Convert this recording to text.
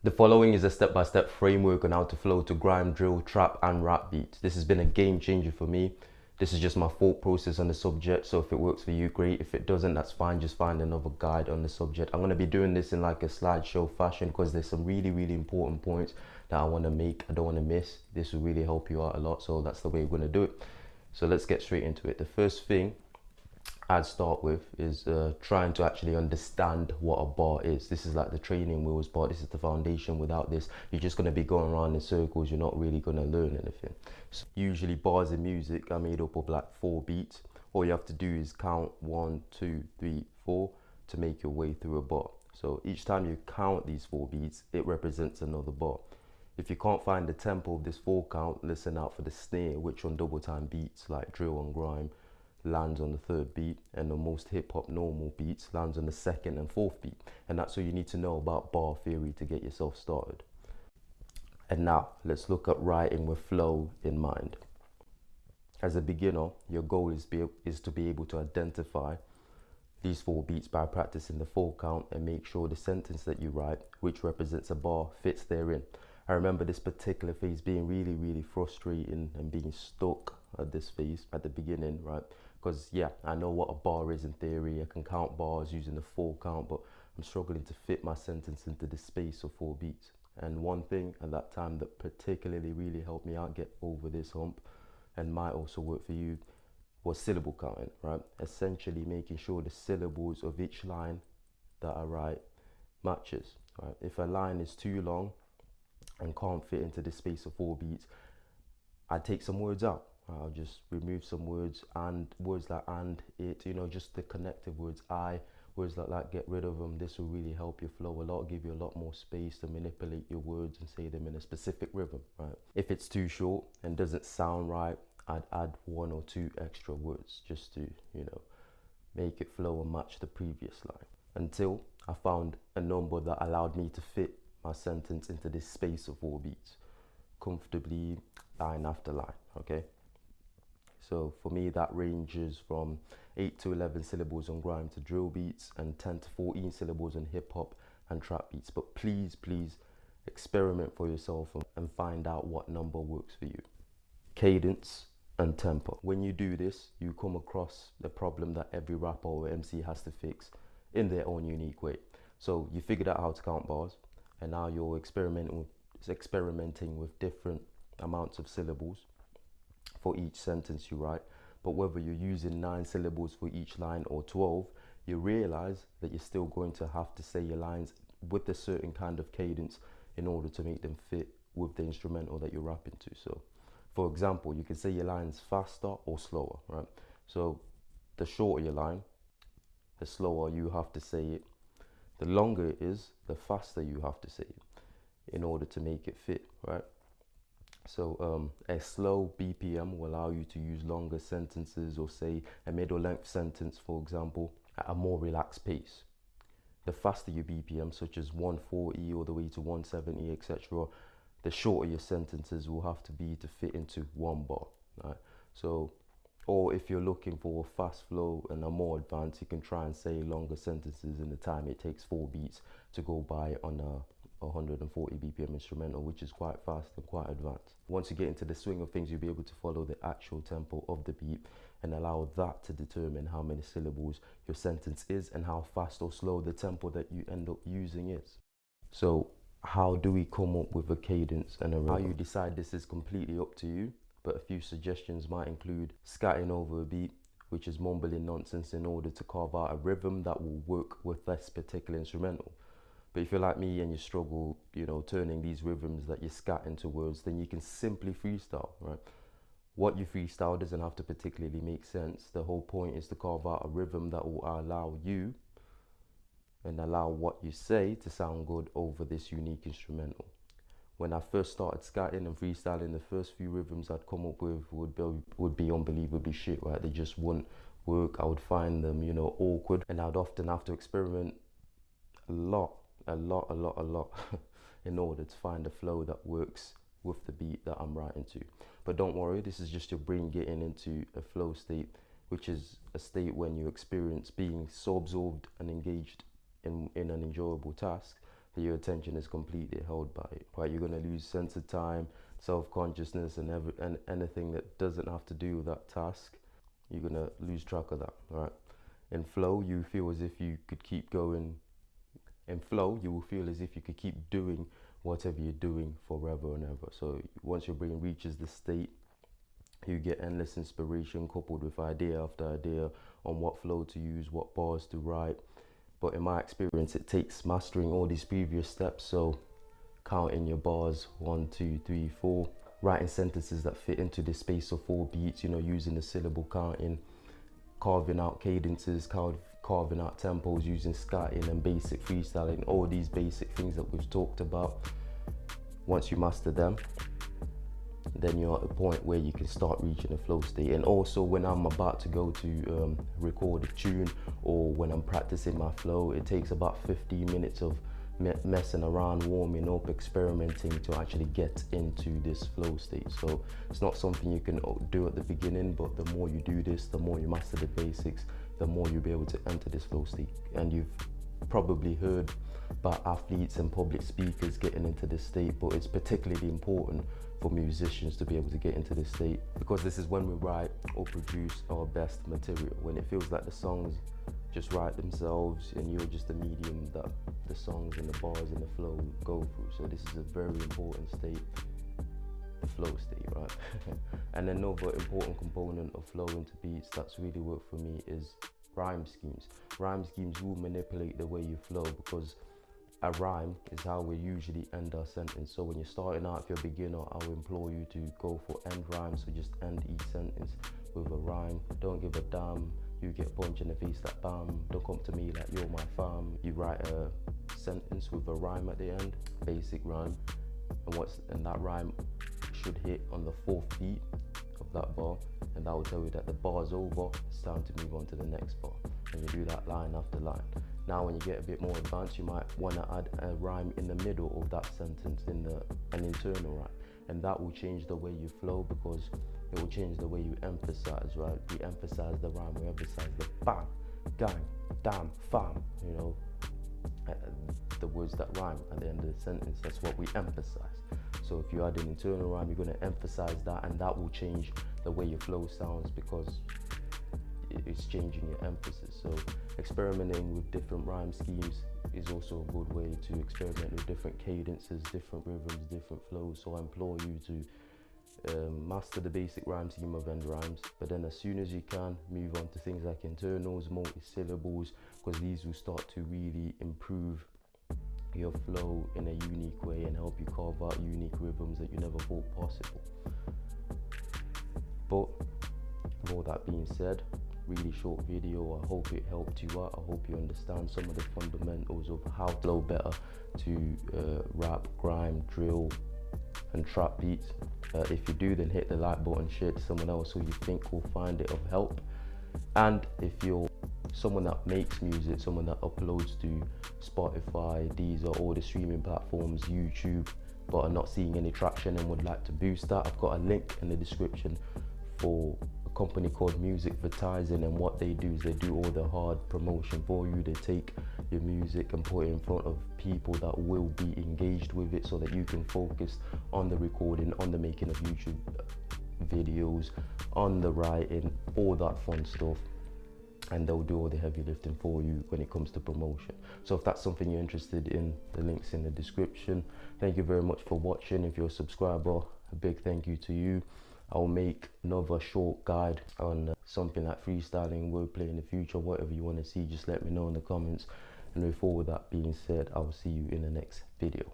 The following is a step-by-step framework on how to flow to grime, drill, trap and rap beats. This has been a game changer for me. This is just my thought process on the subject, so if it works for you, great. If it doesn't, that's fine. Just find another guide on the subject. I'm going to be doing this in like a slideshow fashion because there's some really important points that I want to make. I don't want to miss. This will really help you out a lot, so that's the way we're going to do it. So let's get straight into it. The first thing I'd start with is trying to actually understand what a bar is. This is like the training wheels bar. This is the foundation. Without this, you're just going to be going around in circles. You're not really going to learn anything. So usually bars in music are made up of like 4 beats. All you have to do is count 1, 2, 3, 4 to make your way through a bar. So each time you count these 4 beats, it represents another bar. If you can't find the tempo of this 4 count, listen out for the snare, which on double time beats like drill and grime lands on the 3rd beat, and the most hip-hop normal beats lands on the 2nd and 4th beat. And that's all you need to know about bar theory to get yourself started. And now let's look at writing with flow in mind. As a beginner, your goal is to be able to identify these 4 beats by practicing the 4 count and make sure the sentence that you write, which represents a bar, fits therein. I remember this particular phase being really frustrating and being stuck at this phase at the beginning, right? Because yeah, I know what a bar is in theory. I can count bars using the 4 count, but I'm struggling to fit my sentence into the space of 4 beats. And one thing at that time that particularly really helped me out get over this hump, and might also work for you, was syllable counting, right? Essentially making sure the syllables of each line that I write matches, right? If a line is too long and can't fit into the space of 4 beats, I take some words out. I'll just remove some words, and words like and, it, you know, just the connective words, words like that, get rid of them. This will really help your flow a lot, give you a lot more space to manipulate your words and say them in a specific rhythm, right? If it's too short and doesn't sound right, I'd add 1 or 2 extra words just to, you know, make it flow and match the previous line, until I found a number that allowed me to fit my sentence into this space of 4 beats comfortably, line after line. Okay, so for me that ranges from 8 to 11 syllables on grime to drill beats, and 10 to 14 syllables on hip hop and trap beats. But please experiment for yourself and find out what number works for you. Cadence and tempo. When you do this, you come across the problem that every rapper or MC has to fix in their own unique way. So you figured out how to count bars, and now you're experimenting with different amounts of syllables for each sentence you write. But whether you're using 9 syllables for each line or 12, you realize that you're still going to have to say your lines with a certain kind of cadence in order to make them fit with the instrumental that you're rapping to. So for example, you can say your lines faster or slower, right? So the shorter your line, the slower you have to say it. The longer it is, the faster you have to say it in order to make it fit, right? So a slow BPM will allow you to use longer sentences, or say a middle length sentence, for example, at a more relaxed pace. The faster your BPM, such as 140 all the way to 170, etc., the shorter your sentences will have to be to fit into 1 bar, right? So, or if you're looking for a fast flow and a more advanced, you can try and say longer sentences in the time it takes 4 beats to go by on a 140 BPM instrumental, which is quite fast and quite advanced. Once you get into the swing of things, you'll be able to follow the actual tempo of the beat and allow that to determine how many syllables your sentence is and how fast or slow the tempo that you end up using is. So how do we come up with a cadence and a rhythm? How you decide this is completely up to you, but a few suggestions might include scatting over a beat, which is mumbling nonsense in order to carve out a rhythm that will work with this particular instrumental. But if you're like me and you struggle, you know, turning these rhythms that you scat into words, then you can simply freestyle, right? What you freestyle doesn't have to particularly make sense. The whole point is to carve out a rhythm that will allow you and allow what you say to sound good over this unique instrumental. When I first started scatting and freestyling, the first few rhythms I'd come up with would be unbelievably shit, right? They just wouldn't work. I would find them, you know, awkward, and I'd often have to experiment a lot in order to find a flow that works with the beat that I'm writing to. But don't worry, this is just your brain getting into a flow state, which is a state when you experience being so absorbed and engaged in an enjoyable task your attention is completely held by it, right? You're going to lose sense of time, self-consciousness, and anything that doesn't have to do with that task. You're going to lose track of that, right? In flow, you feel as if you could keep going. In flow, you will feel as if you could keep doing whatever you're doing forever and ever. So once your brain reaches this state, you get endless inspiration coupled with idea after idea on what flow to use, what bars to write. But in my experience, it takes mastering all these previous steps. So counting your bars, 1, 2, 3, 4, writing sentences that fit into the space of 4 beats, you know, using the syllable counting, carving out cadences, carving out tempos, using scatting and basic freestyling, all these basic things that we've talked about. Once you master them, then you're at a point where you can start reaching a flow state. And also when I'm about to go to record a tune, or when I'm practicing my flow, it takes about 15 minutes of messing around, warming up, experimenting to actually get into this flow state. So it's not something you can do at the beginning, but the more you do this, the more you master the basics, the more you'll be able to enter this flow state. And you've probably heard about athletes and public speakers getting into this state, but it's particularly important for musicians to be able to get into this state, because this is when we write or produce our best material, when it feels like the songs just write themselves and you're just the medium that the songs and the bars and the flow go through. So this is a very important state, the flow state, right? And another important component of flow into beats that's really worked for me is rhyme schemes. Rhyme schemes will manipulate the way you flow, because a rhyme is how we usually end our sentence. So when you're starting out, if you're a beginner, I will implore you to go for end rhymes. So just end each sentence with a rhyme. Don't give a damn, you get punched in the face like bam. Don't come to me like you're my fam. You write a sentence with a rhyme at the end, basic rhyme, and that rhyme should hit on the 4th beat of that bar, and that will tell you that the bar's over, it's time to move on to the next bar. And you do that line after line. Now when you get a bit more advanced, you might want to add a rhyme in the middle of that sentence, an internal rhyme, and that will change the way you flow, because it will change the way you emphasize, right? We emphasize the rhyme, we emphasize the bang, gang, damn, fam, you know, the words that rhyme at the end of the sentence. That's what we emphasize. So if you add an internal rhyme, you're going to emphasize that, and that will change the way your flow sounds, because it's changing your emphasis. So experimenting with different rhyme schemes is also a good way to experiment with different cadences, different rhythms, different flows. So I implore you to master the basic rhyme scheme of end rhymes, but then as soon as you can, move on to things like internals, multi-syllables, because these will start to really improve your flow in a unique way and help you carve out unique rhythms that you never thought possible. But with all that being said, really short video. I hope it helped you out. I hope you understand some of the fundamentals of how to flow better to rap, grime, drill and trap beats. If you do, then hit the like button, share it to someone else who you think will find it of help. And if you're someone that makes music, someone that uploads to Spotify, Deezer, all the streaming platforms, YouTube, but are not seeing any traction and would like to boost that, I've got a link in the description for a company called Musicvertising, and what they do is they do all the hard promotion for you. They take your music and put it in front of people that will be engaged with it, so that you can focus on the recording, on the making of YouTube videos, on the writing, all that fun stuff, and they'll do all the heavy lifting for you when it comes to promotion. So if that's something you're interested in, the link's in the description. Thank you very much for watching. If you're a subscriber, a big thank you to you. I'll make another short guide on something like freestyling, wordplay in the future. Whatever you want to see, just let me know in the comments. And with all that being said, I will see you in the next video.